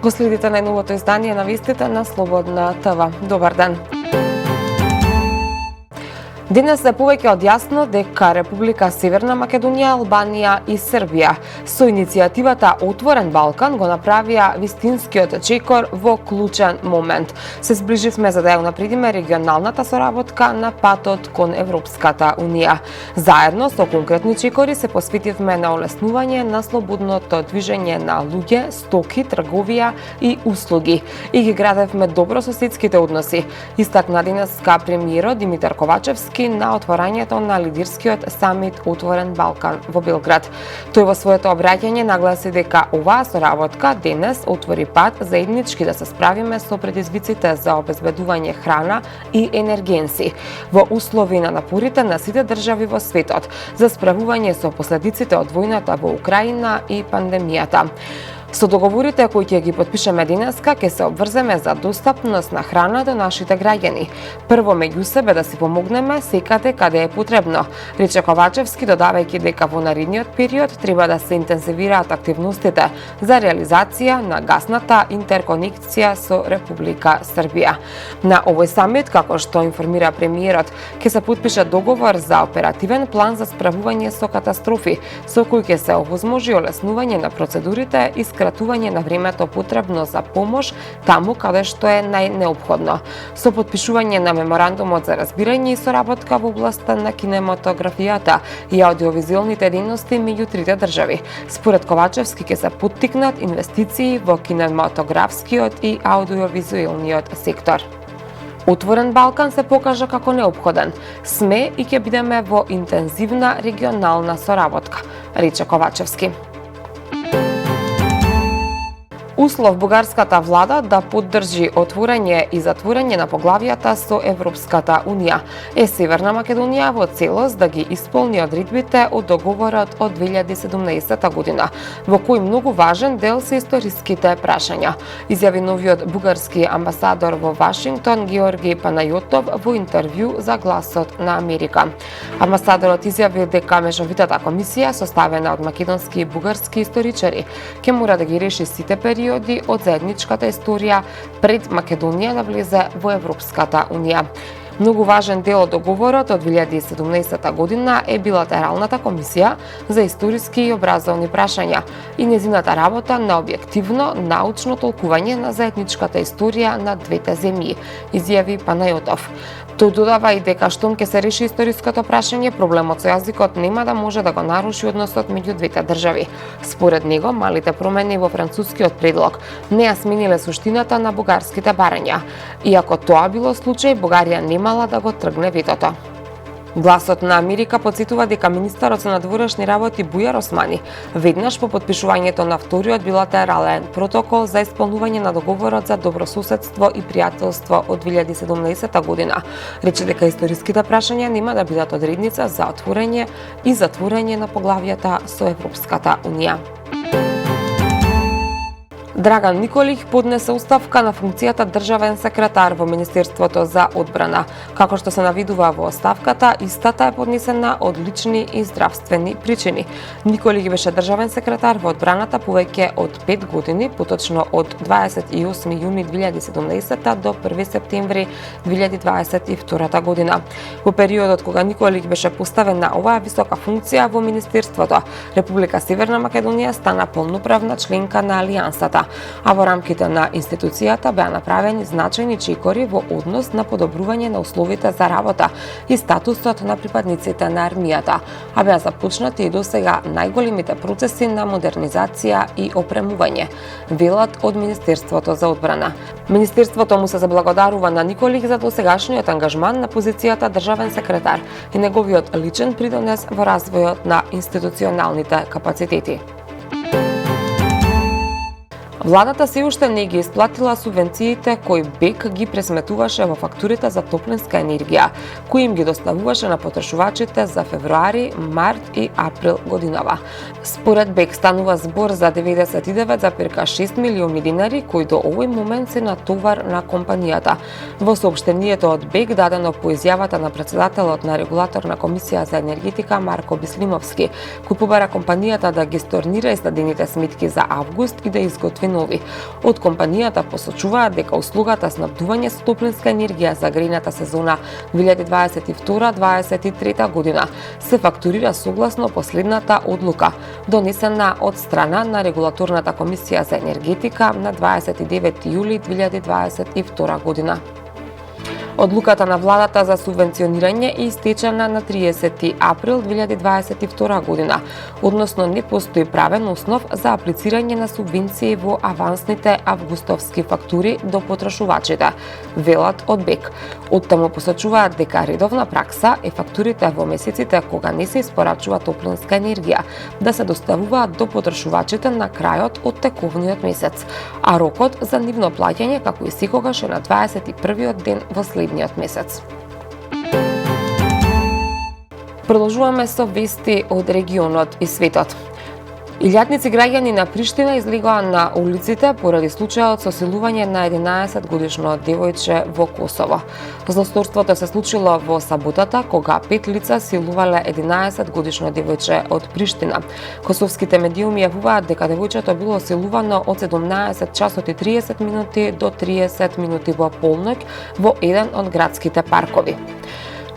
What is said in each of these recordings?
Го следите најновото издание на вестите на Слободна ТВ. Добар ден. Денес е повеќе од јасно дека Република Северна Македонија, Албанија и Србија со иницијативата Отворен Балкан го направија вистинскиот чекор во клучен момент. Се зближивме за да ја унапредиме регионалната соработка на патот кон Европската Унија. Заедно со конкретни чекори се посветивме на олеснување на слободното движење на луѓе, стоки, трговија и услуги. И ги градевме добрососедските односи, истакна денеска премиерот Димитар Ковачевски на отворањето на лидерскиот самит Отворен Балкан во Белград. Тој во своето обраќање нагласи дека оваа соработка денес отвори пат заеднички да се справиме со предизвиците за обезбедување храна и енергенси во услови на напорите на сите држави во светот за справување со последиците од војната во Украина и пандемијата. Со договорите кои ќе ги потпишеме денеска, ќе се обврземе за достапност на храна до нашите граѓани. Прво меѓу себе да си помогнеме секаде каде е потребно, рече Ковачевски, додавајќи дека во наредниот период треба да се интензивираат активностите за реализација на гасната интерконекција со Република Србија. На овој самит, како што информира премиерот, ќе се потпише договор за оперативен план за справување со катастрофи, со кој ќе се овозможи олеснување на процедурите и скратување на времето потребно за помош таму каде што е најнеопходно. Со потпишување на меморандумот за разбирање и соработка во областа на кинематографијата и аудиовизуелните дейности меѓу трите држави. Според Ковачевски ќе се поттикнат инвестиции во кинематографскиот и аудиовизуелниот сектор. Отворен Балкан се покажа како неопходен. Сме и ќе бидеме во интензивна регионална соработка, рече Ковачевски. Услов бугарската влада да поддржи отворање и затворање на поглавијата со Европската Унија е Северна Македонија во целост да ги исполни одредбите од договорот од 2017 година, во кој многу важен дел се историските прашања, изјави новиот бугарски амбасадор во Вашингтон Георги Панајотов во интервју за Гласот на Америка. Амбасадорот изјави дека мешовитата комисија, составена од македонски и бугарски историчари, ќе мора да ги реши сите периоди од заедничката историја пред Македонија да влезе во Европската Унија. Многу важен дел од договорот од 2017 година е билатералната комисија за историски и образовни прашања и незината работа на објективно научно толкување на заедничката историја на двете земји, изјави Панајотов. Тој додава и дека штом ќе се реши историското прашање, проблемот со јазикот нема да може да го наруши односот меѓу двете држави. Според него, малите промени во францускиот предлог не ја смениле суштината на бугарските барања. Иако тоа било случај, Бугарија немала да го тргне ветото. Гласот на Америка потсетува дека министерот за надворешни работи Бујар Османи веднаш по потпишувањето на вториот билатерален протокол за исполнување на договорот за добрососедство и пријателство од 2017 година рече дека историските прашања нема да бидат одредница за отворање и затворање на поглавијата со Европската Унија. Драган Николих поднесе оставка на функцијата државен секретар во Министерството за одбрана. Како што се навидува во оставката, истата е поднесена од лични и здравствени причини. Николих беше државен секретар во одбраната повеќе од 5 години, поточно од 28 јуни 2017 до 1 септември 2022 година. Во периодот кога Николих беше поставен на оваа висока функција во Министерството, Република Северна Македонија стана полноправна членка на Алијансата, а во рамките на институцијата беа направени значајни чекори во однос на подобрување на условите за работа и статусот на припадниците на армијата, а беа започнати и досега најголемите процеси на модернизација и опремување, велат од Министерството за одбрана. Министерството му се заблагодарува на Николих за досегашниот ангажман на позицијата државен секретар и неговиот личен придонес во развојот на институционалните капацитети. Владата се уште не ги исплатила субвенциите кои БЕК ги пресметуваше во фактурите за топлинска енергија, кои им ги доставуваше на потрошувачите за февруари, март и април годинава. Според БЕК станува збор за 99,6 милиони динари кои до овој момент се на товар на компанијата. Во соопштението од БЕК дадено по изјавата на претседателот на регулаторна комисија за енергетика Марко Бислимовски, кој побара компанијата да ги stornира издадените сметки за август и да изготви установи. Од компанијата посочуваат дека услугата снабдување со топлинска енергија за грејната сезона 2022-2023 година се фактурира согласно последната одлука, донесена од страна на Регулаторната комисија за енергетика на 29 јули 2022 година. Одлуката на владата за субвенционирање е истечена на 30 април 2022 година, односно не постои правен основ за аплицирање на субвенции во авансните августовски фактури до потрошувачите, велат од БЕК. Оттаму посочуваат дека редовна пракса е фактурите во месеците кога не се испорачува топлинска енергија да се доставуваат до потрошувачите на крајот од текувниот месец, а рокот за нивно плаќање како и секогаш е на 21-виот ден во следниот месец. Продолжуваме со вести од регионот и светот. Илјадници граѓани на Приштина излегоа на улиците поради случајот со силување на 11-годишно девојче во Косово. Злосторството се случило во саботата, кога 5 лица силувале 11-годишно девојче од Приштина. Косовските медиуми јавуваат дека девојчето било силувано од 17 часот и 30 минути до 30 минути во полноќ во еден од градските паркови.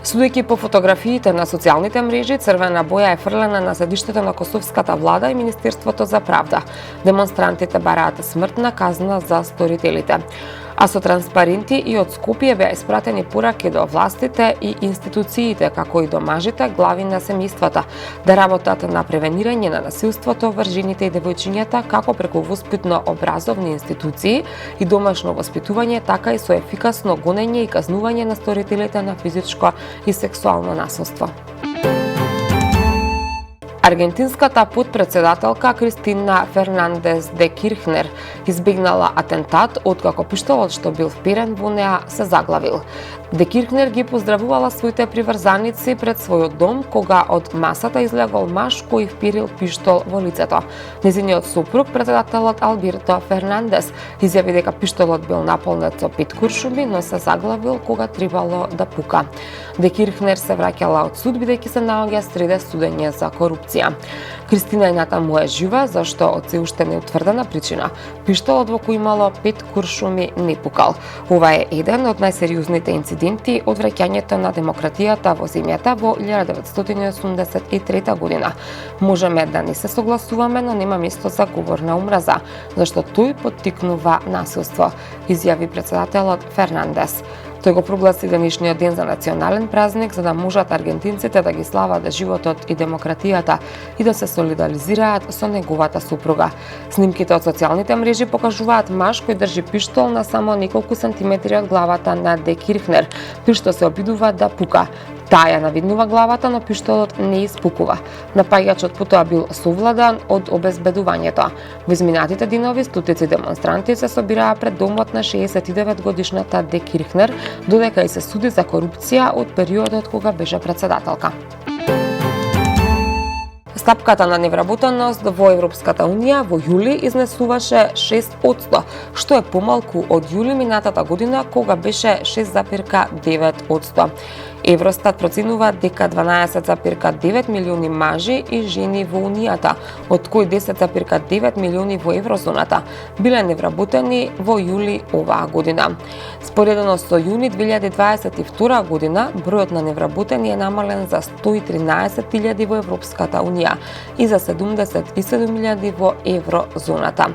Судејќи по фотографиите на социјалните мрежи, црвена боја е фрлена на седиштето на косовската влада и Министерството за правда. Демонстрантите бараат смртна казна за сторителите. А со транспаренти и од Скопје беа испратени пораки до властите и институциите, како и до мажите глави на семејствата, да работат на превенирање на насилството врз жените и девојчињата, како преку воспитно-образовни институции и домашно воспитување, така и со ефикасно гонење и казнување на сторителите на физичко и сексуално насилство. Аргентинската подпредседателка Кристина Фернандес де Кирхнер избегнала атентат откако пиштолот што бил вперен во неа се заглавил. Де Кирхнер ги поздравувала своите приврзаници пред својот дом кога од масата излегол маж кој впирил пиштол во лицето. Незиниот супруг, председателот Алберто Фернандес, изјави дека пиштолот бил наполнет со 5 куршуми, но се заглавил кога требало да пука. Де Кирхнер се враќала од суд бидејќи се наоѓа среде судење за корупција. Кристина и натаму е жива, зашто од се уште неутврдена причина пиштолот во кој имало 5 куршуми не пукал. Ова е еден од најсериозните инциденти од враќањето на демократијата во земјата во 1983 година. Можеме да не се согласуваме, но нема место за говор на омраза, зашто тој поттикнува насилство, изјави председателот Фернандес. Тој го прогласи денешниот ден за национален празник за да можат аргентинците да ги слават животот и демократијата и да се солидаризираат со неговата супруга. Снимките од социјалните мрежи покажуваат маж кој држи пиштол на само неколку сантиметри од главата на Де Кирхнер, при што се обидува да пука. Таа ја навиднува главата, но пиштолот не испукува. Напаѓачот потоа бил совладан од обезбедувањето. Во изминатите денови стотици демонстранти се собираа пред домот на 69-годишната Де Кирхнер, додека и се суди за корупција од периодот кога беше председателка. Стапката на невработеност во Европската Унија во јули изнесуваше 6%, што е помалку од јули минатата година кога беше 6,9%. Евростат проценува дека 12,9 милиони мажи и жени во Унијата, од кои 10,9 милиони во еврозоната, биле невработени во јули оваа година. Споредено со јуни 2022 година, бројот на невработени е намален за 113.000 во Европската Унија и за 77.000 во еврозоната.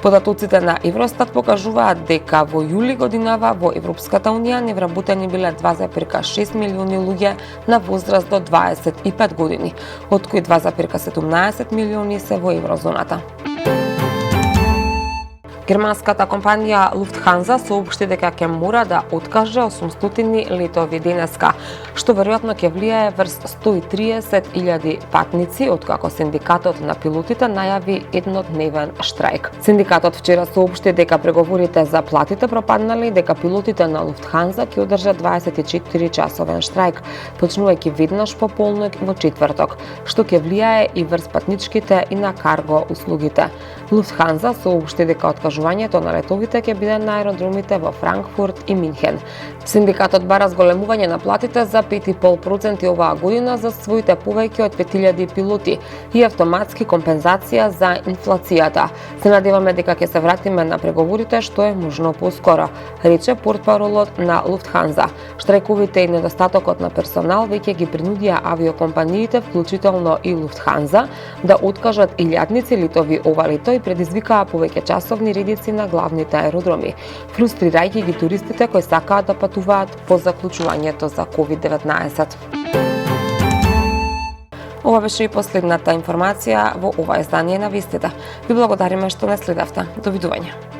Податоците на Евростат покажуваат дека во јули годинава во Европската Унија невработени биле 2,6 милиони луѓе на возраст до 25 години, од кои 2,17 милиони се во еврозоната. Германската компанија Lufthansa соопшти дека ќе мора да откаже 800 летови денеска, што веројатно ќе влијае врз 130.000 патници, откако синдикатот на пилотите најави еднодневен штрајк. Синдикатот вчера соопшти дека преговорите за платите пропаднале и дека пилотите на Lufthansa ќе одржат 24-часовен штрајк, почнувајќи веднаш по полноќ во четврток, што ќе влијае и врз патничките и на карго услугите. Lufthansa соопшти дека откажуваат продолжувањето на летовите ќе биде на аеродромите во Франкфурт и Минхен. Синдикатот бара зголемување на платите за 5,5% оваа година за своите повеќе од 5000 пилоти и автоматски компензација за инфлацијата. Се надеваме дека ќе се вратиме на преговорите што е можно поскоро, рече портпаролот на Луфтханза. Штрајковите и недостатокот на персонал веќе ги принудија авиокомпаниите, вклучително и Луфтханза, да откажат илјадници летови ова лето и предизвикаа повеќе часовни редици на главните аеродроми, фрустрирајќи ги туристите кои сакаат да патуваат по заклучувањето за COVID-19. Ова беше и последната информација во ова издание на вестите. Ви благодариме што не следевте. Довидување.